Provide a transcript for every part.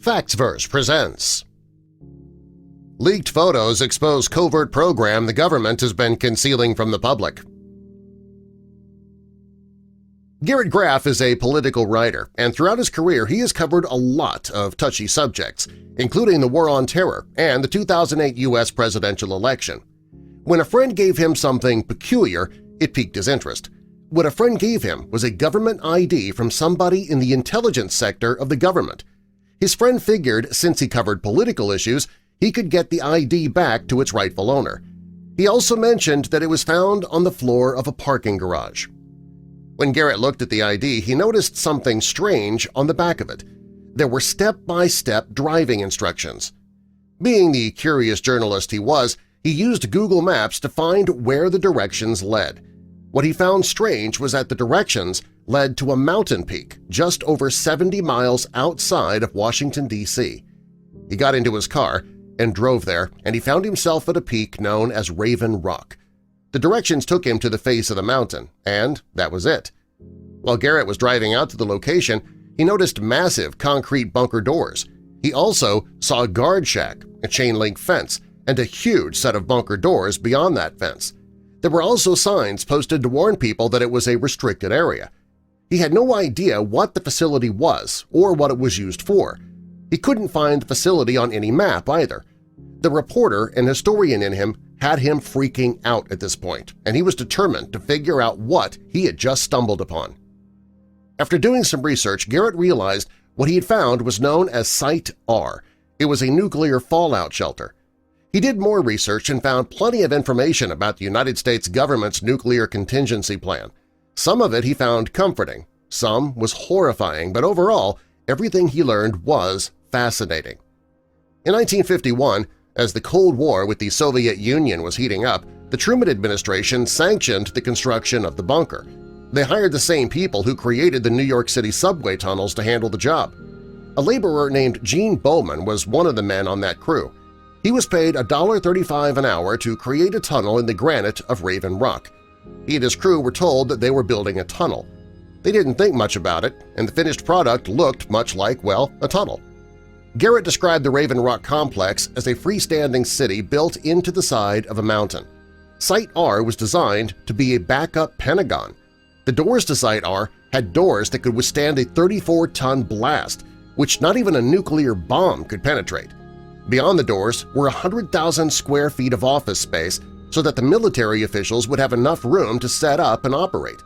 Factsverse presents. Leaked photos expose covert program the government has been concealing from the public. Garrett Graff is a political writer, and throughout his career he has covered a lot of touchy subjects, including the War on Terror and the 2008 U.S. presidential election. When a friend gave him something peculiar, it piqued his interest. What a friend gave him was a government ID from somebody in the intelligence sector of the government. His friend figured since he covered political issues, he could get the ID back to its rightful owner. He also mentioned that it was found on the floor of a parking garage. When Garrett looked at the ID, he noticed something strange on the back of it. There were step-by-step driving instructions. Being the curious journalist he was, he used Google Maps to find where the directions led. What he found strange was that the directions led to a mountain peak just over 70 miles outside of Washington, D.C. He got into his car and drove there, and he found himself at a peak known as Raven Rock. The directions took him to the face of the mountain, and that was it. While Garrett was driving out to the location, he noticed massive concrete bunker doors. He also saw a guard shack, a chain-link fence, and a huge set of bunker doors beyond that fence. There were also signs posted to warn people that it was a restricted area. He had no idea what the facility was or what it was used for. He couldn't find the facility on any map either. The reporter and historian in him had him freaking out at this point, and he was determined to figure out what he had just stumbled upon. After doing some research, Garrett realized what he had found was known as Site R. It was a nuclear fallout shelter. He did more research and found plenty of information about the United States government's nuclear contingency plan. Some of it he found comforting, some was horrifying, but overall, everything he learned was fascinating. In 1951, as the Cold War with the Soviet Union was heating up, the Truman administration sanctioned the construction of the bunker. They hired the same people who created the New York City subway tunnels to handle the job. A laborer named Gene Bowman was one of the men on that crew. He was paid $1.35 an hour to create a tunnel in the granite of Raven Rock. He and his crew were told that they were building a tunnel. They didn't think much about it, and the finished product looked much like, well, a tunnel. Garrett described the Raven Rock complex as a freestanding city built into the side of a mountain. Site R was designed to be a backup Pentagon. The doors to Site R had doors that could withstand a 34-ton blast, which not even a nuclear bomb could penetrate. Beyond the doors were 100,000 square feet of office space so that the military officials would have enough room to set up and operate.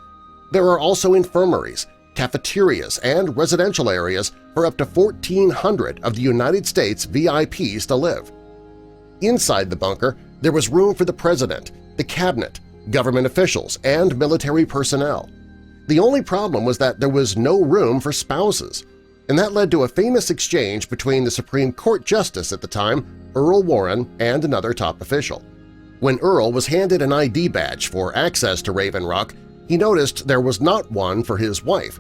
There are also infirmaries, cafeterias, and residential areas for up to 1,400 of the United States VIPs to live. Inside the bunker, there was room for the president, the cabinet, government officials, and military personnel. The only problem was that there was no room for spouses, and that led to a famous exchange between the Supreme Court Justice at the time, Earl Warren, and another top official. When Earl was handed an ID badge for access to Raven Rock, he noticed there was not one for his wife.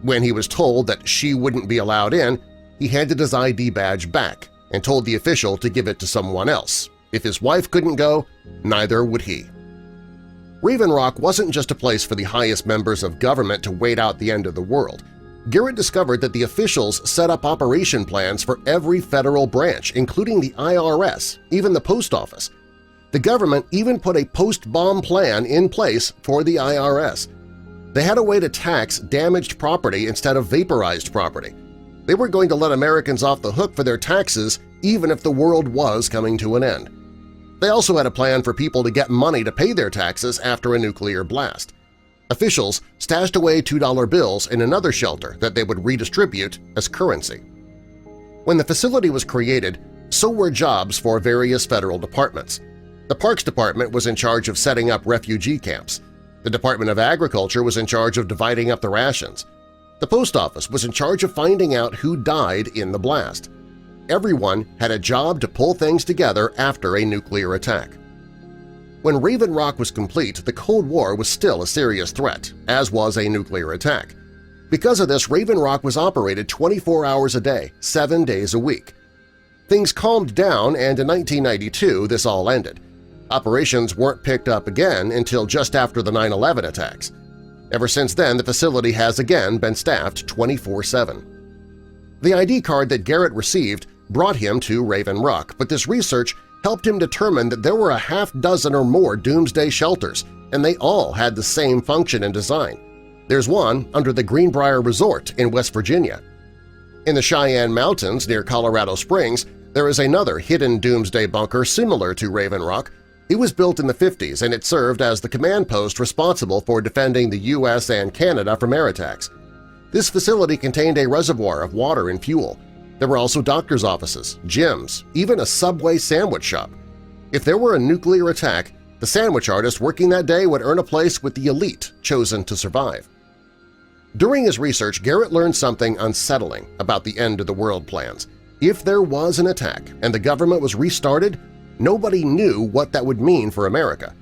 When he was told that she wouldn't be allowed in, he handed his ID badge back and told the official to give it to someone else. If his wife couldn't go, neither would he. Raven Rock wasn't just a place for the highest members of government to wait out the end of the world. Garrett discovered that the officials set up operation plans for every federal branch, including the IRS, even the post office. The government even put a post-bomb plan in place for the IRS. They had a way to tax damaged property instead of vaporized property. They were going to let Americans off the hook for their taxes even if the world was coming to an end. They also had a plan for people to get money to pay their taxes after a nuclear blast. Officials stashed away $2 bills in another shelter that they would redistribute as currency. When the facility was created, so were jobs for various federal departments. The Parks Department was in charge of setting up refugee camps. The Department of Agriculture was in charge of dividing up the rations. The Post Office was in charge of finding out who died in the blast. Everyone had a job to pull things together after a nuclear attack. When Raven Rock was complete, the Cold War was still a serious threat, as was a nuclear attack. Because of this, Raven Rock was operated 24 hours a day, 7 days a week. Things calmed down, and in 1992 this all ended. Operations weren't picked up again until just after the 9/11 attacks. Ever since then, the facility has again been staffed 24/7. The ID card that Garrett received brought him to Raven Rock, but this research helped him determine that there were a half dozen or more Doomsday shelters, and they all had the same function and design. There's one under the Greenbrier Resort in West Virginia. In the Cheyenne Mountains near Colorado Springs, there is another hidden Doomsday bunker similar to Raven Rock. It was built in the 50s, and it served as the command post responsible for defending the U.S. and Canada from air attacks. This facility contained a reservoir of water and fuel. There were also doctors' offices, gyms, even a Subway sandwich shop. If there were a nuclear attack, the sandwich artist working that day would earn a place with the elite chosen to survive. During his research, Garrett learned something unsettling about the end-of-the-world plans. If there was an attack and the government was restarted, nobody knew what that would mean for America.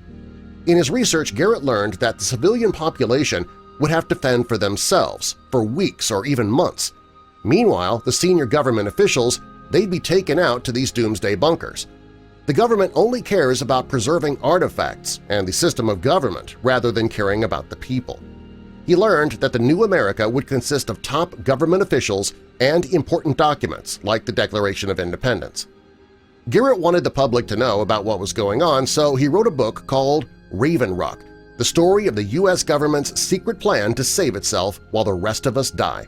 In his research, Garrett learned that the civilian population would have to fend for themselves for weeks or even months. Meanwhile, the senior government officials, they'd be taken out to these doomsday bunkers. The government only cares about preserving artifacts and the system of government rather than caring about the people. He learned that the new America would consist of top government officials and important documents like the Declaration of Independence. Garrett wanted the public to know about what was going on, so he wrote a book called Raven Rock, the story of the U.S. government's secret plan to save itself while the rest of us die.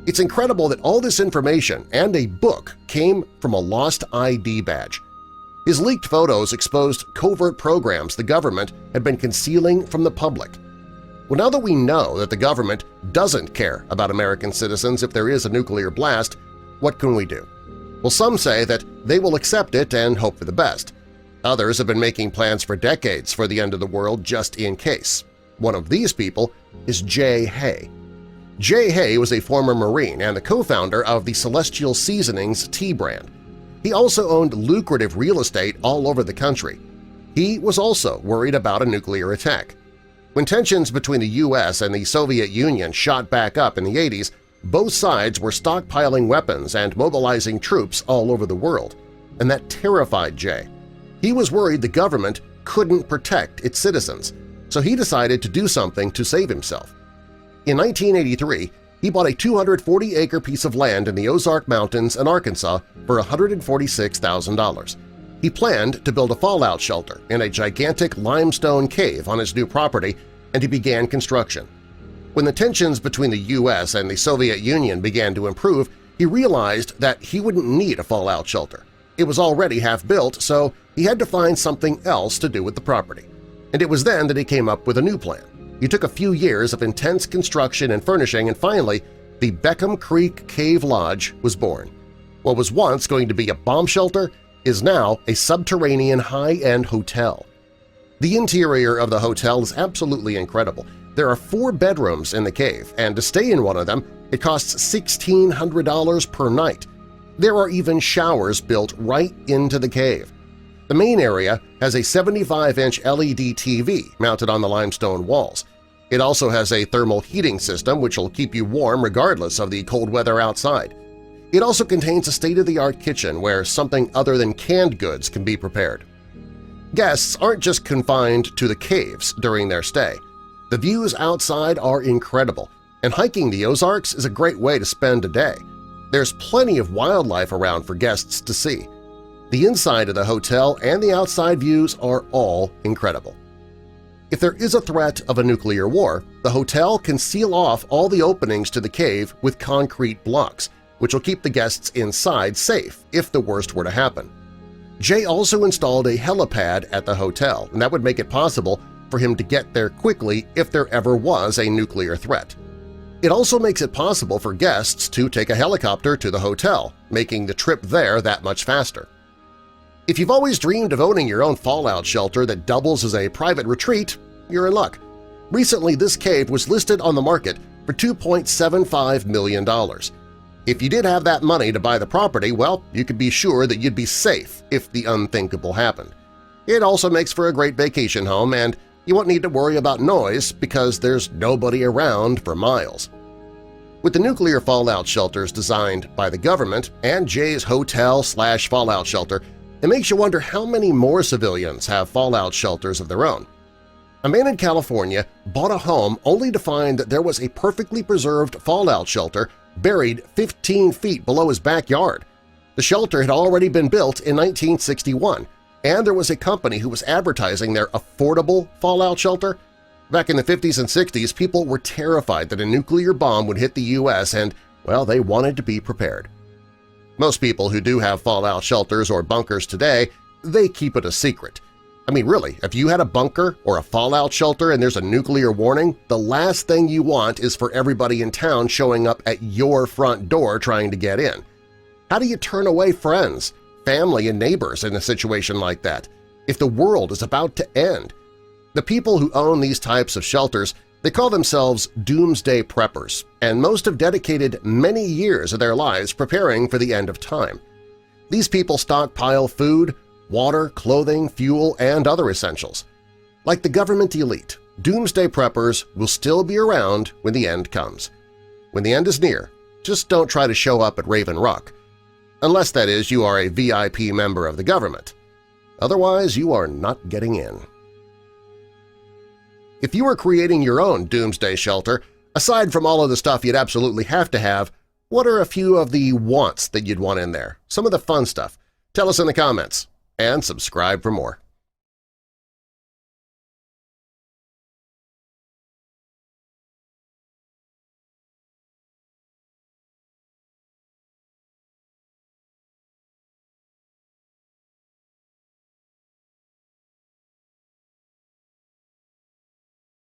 It's incredible that all this information and a book came from a lost ID badge. His leaked photos exposed covert programs the government had been concealing from the public. Well, now that we know that the government doesn't care about American citizens if there is a nuclear blast, what can we do? Well, some say that they will accept it and hope for the best. Others have been making plans for decades for the end of the world just in case. One of these people is Jay Hay. Jay Hay was a former Marine and the co-founder of the Celestial Seasonings tea brand. He also owned lucrative real estate all over the country. He was also worried about a nuclear attack. When tensions between the U.S. and the Soviet Union shot back up in the 80s, both sides were stockpiling weapons and mobilizing troops all over the world, and that terrified Jay. He was worried the government couldn't protect its citizens, so he decided to do something to save himself. In 1983, he bought a 240-acre piece of land in the Ozark Mountains in Arkansas for $146,000. He planned to build a fallout shelter in a gigantic limestone cave on his new property, and he began construction. When the tensions between the U.S. and the Soviet Union began to improve, he realized that he wouldn't need a fallout shelter. It was already half-built, so he had to find something else to do with the property. And it was then that he came up with a new plan. It took a few years of intense construction and furnishing, and finally, the Beckham Creek Cave Lodge was born. What was once going to be a bomb shelter is now a subterranean high-end hotel. The interior of the hotel is absolutely incredible. There are 4 bedrooms in the cave, and to stay in one of them, it costs $1,600 per night. There are even showers built right into the cave. The main area has a 75-inch LED TV mounted on the limestone walls. It also has a thermal heating system which will keep you warm regardless of the cold weather outside. It also contains a state-of-the-art kitchen where something other than canned goods can be prepared. Guests aren't just confined to the caves during their stay. The views outside are incredible, and hiking the Ozarks is a great way to spend a day. There's plenty of wildlife around for guests to see. The inside of the hotel and the outside views are all incredible. If there is a threat of a nuclear war, the hotel can seal off all the openings to the cave with concrete blocks, which will keep the guests inside safe if the worst were to happen. Jay also installed a helipad at the hotel, and that would make it possible for him to get there quickly if there ever was a nuclear threat. It also makes it possible for guests to take a helicopter to the hotel, making the trip there that much faster. If you've always dreamed of owning your own fallout shelter that doubles as a private retreat, you're in luck. Recently, this cave was listed on the market for $2.75 million. If you did have that money to buy the property, well, you could be sure that you'd be safe if the unthinkable happened. It also makes for a great vacation home, and you won't need to worry about noise because there's nobody around for miles. With the nuclear fallout shelters designed by the government and Jay's hotel/fallout shelter, it makes you wonder how many more civilians have fallout shelters of their own. A man in California bought a home only to find that there was a perfectly preserved fallout shelter buried 15 feet below his backyard. The shelter had already been built in 1961, and there was a company who was advertising their affordable fallout shelter. Back in the 50s and 60s, people were terrified that a nuclear bomb would hit the U.S. and, well, they wanted to be prepared. Most people who do have fallout shelters or bunkers today, they keep it a secret. I mean, really, if you had a bunker or a fallout shelter and there's a nuclear warning, the last thing you want is for everybody in town showing up at your front door trying to get in. How do you turn away friends, family, and neighbors in a situation like that if the world is about to end? The people who own these types of shelters, they call themselves Doomsday preppers, and most have dedicated many years of their lives preparing for the end of time. These people stockpile food, water, clothing, fuel, and other essentials. Like the government elite, Doomsday preppers will still be around when the end comes. When the end is near, just don't try to show up at Raven Rock. Unless, that is, you are a VIP member of the government. Otherwise, you are not getting in. If you were creating your own Doomsday shelter, aside from all of the stuff you'd absolutely have to have, what are a few of the wants that you'd want in there? Some of the fun stuff. Tell us in the comments, and subscribe for more.